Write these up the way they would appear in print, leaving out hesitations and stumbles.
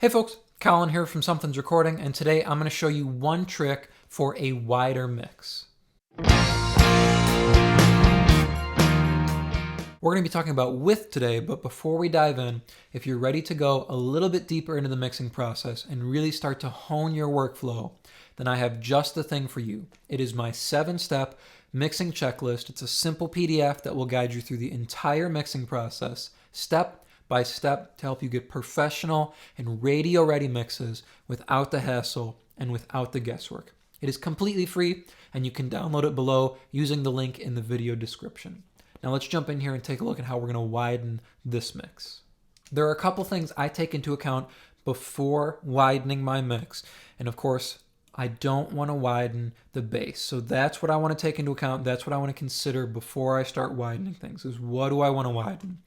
Hey folks, Colin here from Sumthins Recording, and today I'm going to show you one trick for a wider mix. We're going to be talking about width today, but before we dive in, if you're ready to go a little bit deeper into the mixing process and really start to hone your workflow, then I have just the thing for you. It is my 7-step mixing checklist. It's a simple PDF that will guide you through the entire mixing process, step by step, to help you get professional and radio-ready mixes without the hassle and without the guesswork. It is completely free, and you can download it below using the link in the video description. Now let's jump in here and take a look at how we're going to widen this mix. There are a couple things I take into account before widening my mix, and of course, I don't want to widen the bass. So that's what I want to take into account. That's what I want to consider before I start widening things, is what do I want to widen?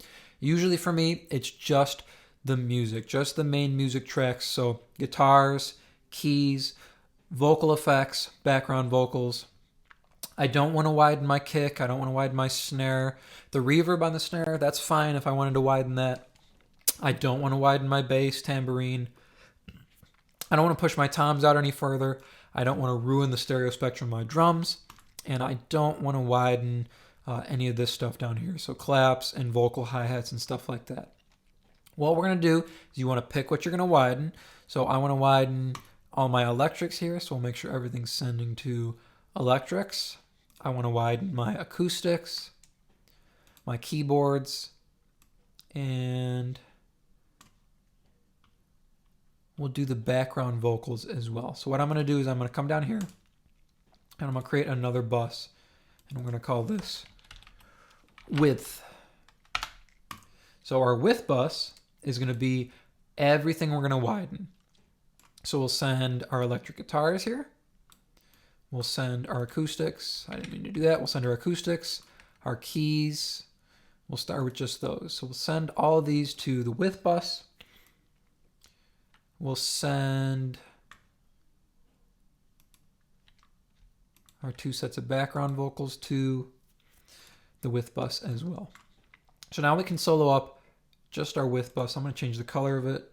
Usually for me, it's just the music, just the main music tracks. So guitars, keys, vocal effects, background vocals. I don't want to widen my kick. I don't want to widen my snare. The reverb on the snare, that's fine if I wanted to widen that. I don't want to widen my bass, tambourine. I don't want to push my toms out any further. I don't want to ruin the stereo spectrum of my drums. And I don't want to widen any of this stuff down here. So claps and vocal hi-hats and stuff like that. What we're going to do is you want to pick what you're going to widen. So I want to widen all my electrics here. So we'll make sure everything's sending to electrics. I want to widen my acoustics, my keyboards, and we'll do the background vocals as well. So what I'm going to do is I'm going to come down here and I'm going to create another bus, and I'm going to call this width. So our width bus is going to be everything we're going to widen. So we'll send our electric guitars here. We'll send our acoustics. I didn't mean to do that. We'll send our acoustics, our keys. We'll start with just those. So we'll send all of these to the width bus. We'll send our 2 sets of background vocals to the width bus as well. So now we can solo up just our width bus. I'm going to change the color of it.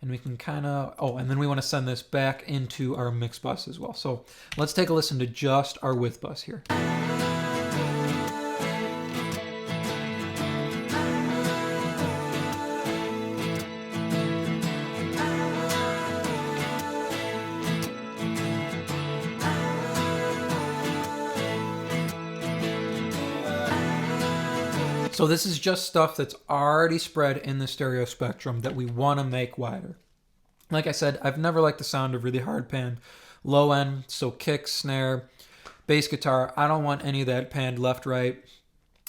And we can kind of, and then we want to send this back into our mix bus as well. So let's take a listen to just our width bus here. So this is just stuff that's already spread in the stereo spectrum that we want to make wider. Like I said, I've never liked the sound of really hard panned low end, so kick, snare, bass guitar. I don't want any of that panned left, right.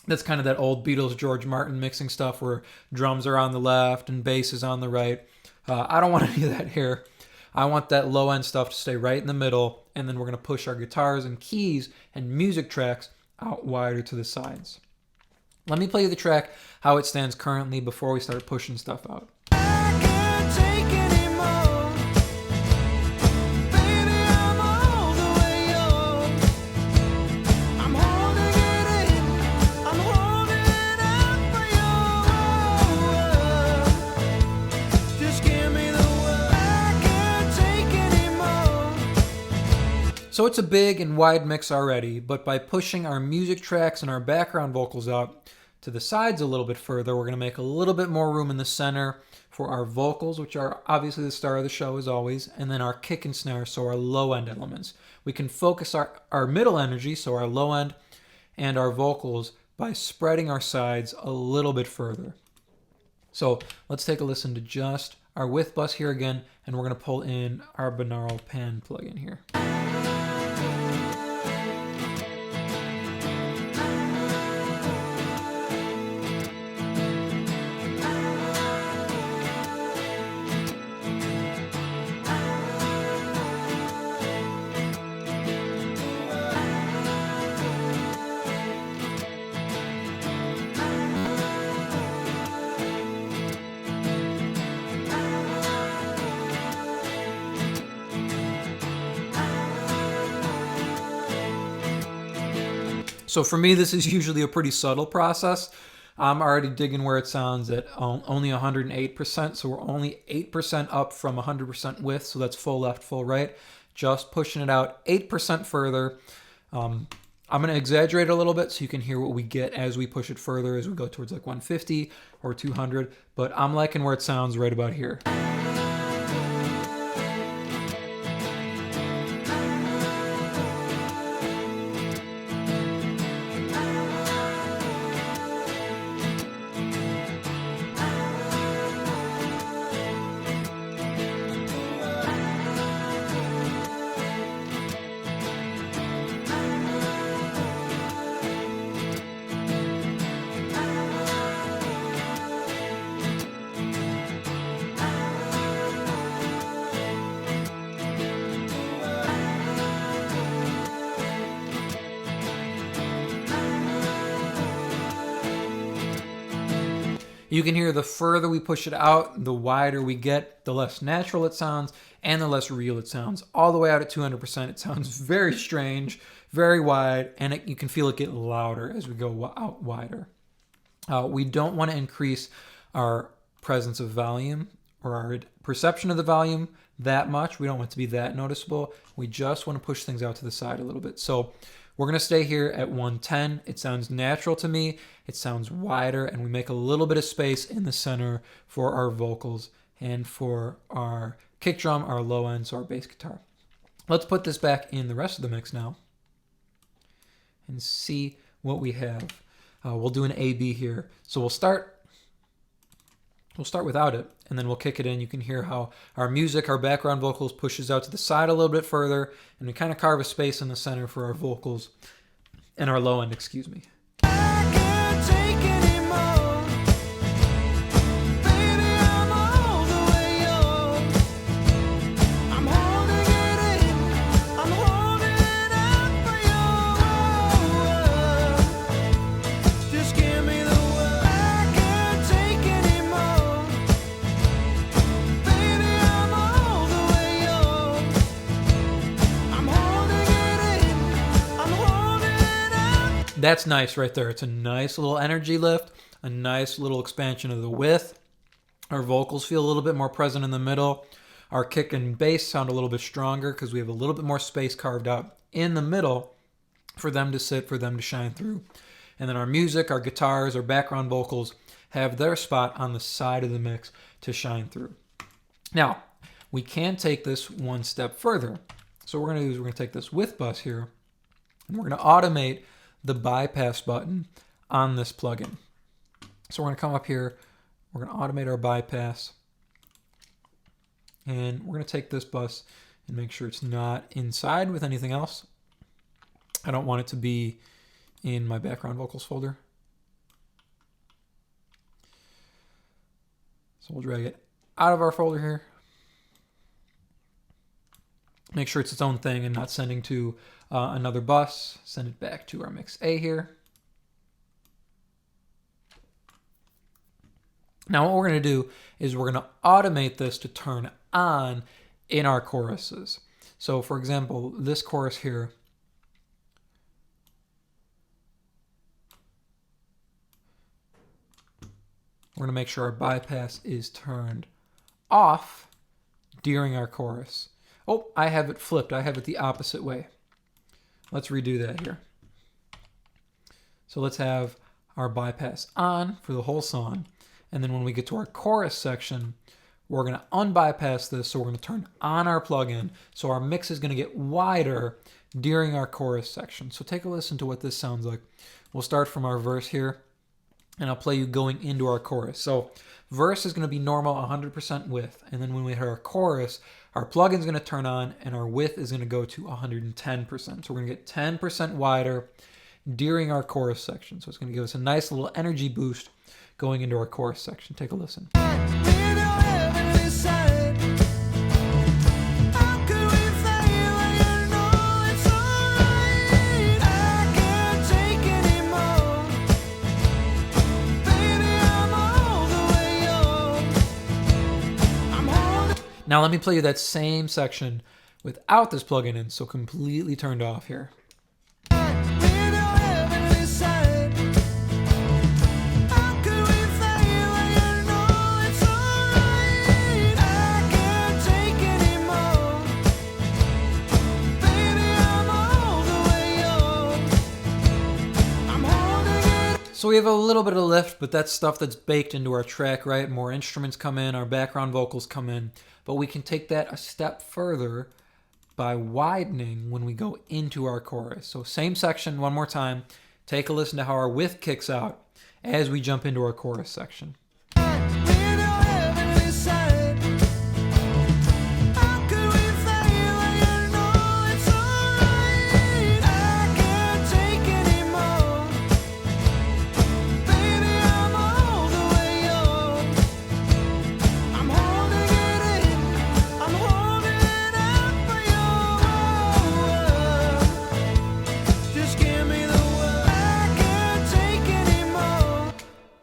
That's kind of that old Beatles, George Martin mixing stuff where drums are on the left and bass is on the right. I don't want any of that here. I want that low end stuff to stay right in the middle, and then we're going to push our guitars and keys and music tracks out wider to the sides. Let me play you the track, how it stands currently, before we start pushing stuff out. I can't take anymore. Baby, I'm all the way yours. I'm holding it in. I'm holding it up for your word. Just give me the word. I can't take anymore. So it's a big and wide mix already, but by pushing our music tracks and our background vocals out to the sides a little bit further, we're going to make a little bit more room in the center for our vocals, which are obviously the star of the show as always, and then our kick and snare, so our low end elements. We can focus our middle energy, so our low end, and our vocals by spreading our sides a little bit further. So let's take a listen to just our width bus here again, and we're going to pull in our binaural pan plugin here. So for me, this is usually a pretty subtle process. I'm already digging where it sounds at only 108%, so we're only 8% up from 100% width, so that's full left, full right. Just pushing it out 8% further. I'm going to exaggerate a little bit so you can hear what we get as we push it further, as we go towards like 150 or 200, but I'm liking where it sounds right about here. You can hear the further we push it out, the wider we get, the less natural it sounds, and the less real it sounds. All the way out at 200%, it sounds very strange, very wide, and you can feel it get louder as we go out wider. We don't want to increase our presence of volume or our perception of the volume that much. We don't want it to be that noticeable. We just want to push things out to the side a little bit. So we're going to stay here at 110. It sounds natural to me. It sounds wider, and we make a little bit of space in the center for our vocals and for our kick drum, our low end, so our bass guitar. Let's put this back in the rest of the mix now and see what we have. We'll do an A-B here. So we'll start without it, and then we'll kick it in. You can hear how our music, our background vocals, pushes out to the side a little bit further, and we kind of carve a space in the center for our vocals and our low end, excuse me. I can't take anymore. Baby, I'm all the way yours. I'm holding it in. I'm holding out for your word. Just give me the word. I can't take anymore. Baby, I'm all the way yours. I'm holding it in. I'm holding out. That's nice right there. It's a nice little energy lift, a nice little expansion of the width. Our vocals feel a little bit more present in the middle. Our kick and bass sound a little bit stronger because we have a little bit more space carved out in the middle for them to sit, for them to shine through. And then our music, our guitars, our background vocals have their spot on the side of the mix to shine through. Now, we can take this one step further. So what we're going to do is we're going to take this width bus here, and we're going to automate the bypass button on this plugin. So we're going to come up here, we're going to automate our bypass, and we're going to take this bus and make sure it's not inside with anything else. I don't want it to be in my background vocals folder. So we'll drag it out of our folder here. Make sure it's its own thing and not sending to another bus. Send it back to our mix A here. Now what we're going to do is we're going to automate this to turn on in our choruses. So for example, this chorus here, we're going to make sure our bypass is turned off during our chorus. Oh, I have it flipped. I have it the opposite way. Let's redo that here. So let's have our bypass on for the whole song. And then when we get to our chorus section, we're going to unbypass this. So we're going to turn on our plugin. So our mix is going to get wider during our chorus section. So take a listen to what this sounds like. We'll start from our verse here, and I'll play you going into our chorus. So verse is going to be normal 100% width. And then when we hit our chorus, our plugin is going to turn on and our width is going to go to 110%. So we're going to get 10% wider during our chorus section. So it's going to give us a nice little energy boost going into our chorus section. Take a listen. In your heavenly sight, how could we fail when you know it's alright? I can't take anymore. Baby, I'm all the way yours. I'm holding. Now let me play you that same section without this plugin in, so completely turned off here. In your heavenly sight, how So we have a little bit of lift, but that's stuff that's baked into our track, right? More instruments come in, our background vocals come in, but we can take that a step further by widening when we go into our chorus. So same section one more time. Take a listen to how our width kicks out as we jump into our chorus section.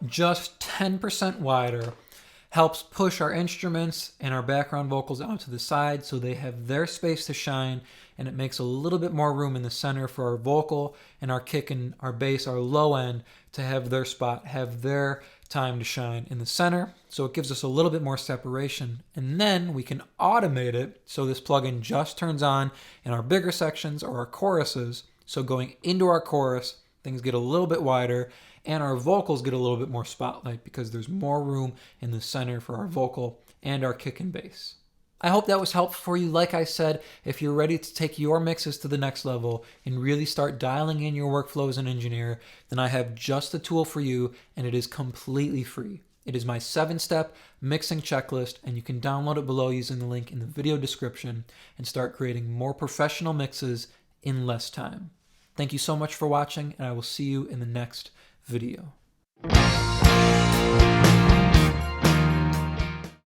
Just 10% wider helps push our instruments and our background vocals out to the side so they have their space to shine, and it makes a little bit more room in the center for our vocal and our kick and our bass, our low end, to have their spot, have their time to shine in the center. So it gives us a little bit more separation, and then we can automate it so this plugin just turns on in our bigger sections or our choruses. So going into our chorus, things get a little bit wider, and our vocals get a little bit more spotlight because there's more room in the center for our vocal and our kick and bass. I hope that was helpful for you. Like I said, if you're ready to take your mixes to the next level and really start dialing in your workflow as an engineer, then I have just the tool for you, and it is completely free. It is my 7-step mixing checklist, and you can download it below using the link in the video description and start creating more professional mixes in less time. Thank you so much for watching, and I will see you in the next video.